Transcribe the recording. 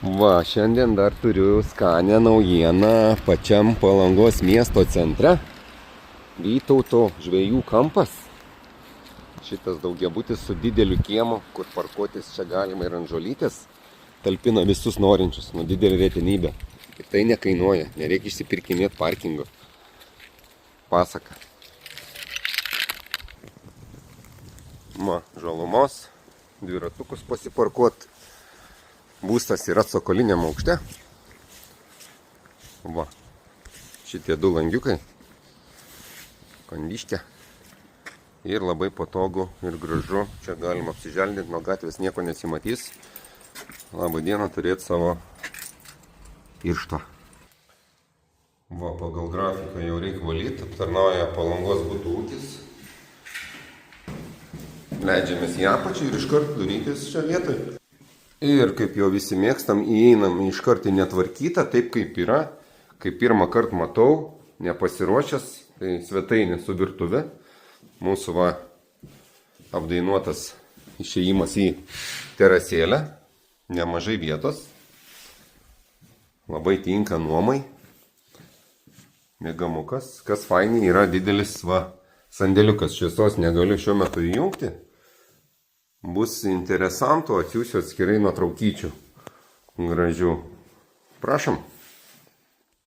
Va, šiandien dar turiu skanę naujieną pačiam Palangos miesto centre. Vytauto žvejų kampas. Šitas daugiabutis su dideliu kiemu, kur parkuotis čia galima ir ant žolytės, talpina visus norinčius, didelė retenybė. Ir tai nekainuoja, nereikia išsipirkinėti parkingo. Pasaka. Žalumos, dviratukus pasiparkuot. Būstas yra cokoliniam aukšte. Va, šitie du langiukai. Kondiškė. Ir labai patogu ir gražu. Čia galima apsiželdinti, nuo gatvės nieko nesimatys. Labą dieną, turėti savo irštą. Va, pagal grafiką jau reikia valyti. Aptarnauja Palangos butų ūkis. Leidžiamės į apačią ir iškart durytis čia vietoj. Ir kaip jau visi mėgstam, įeinam iškart į netvarkytą, taip kaip yra. Kaip pirmą kartą matau, nepasiruošęs, tai svetainė su virtuve. Mūsų va apdainuotas išėjimas į terasėlę. Nemažai vietos. Labai tinka nuomai. Mėgamukas. Kas fainiai, yra didelis sandėliukas. Šviesos negaliu šiuo metu įjungti. Bus interesantų, atsiųsiu atskirai nuotraukyčių gražių. Prašom.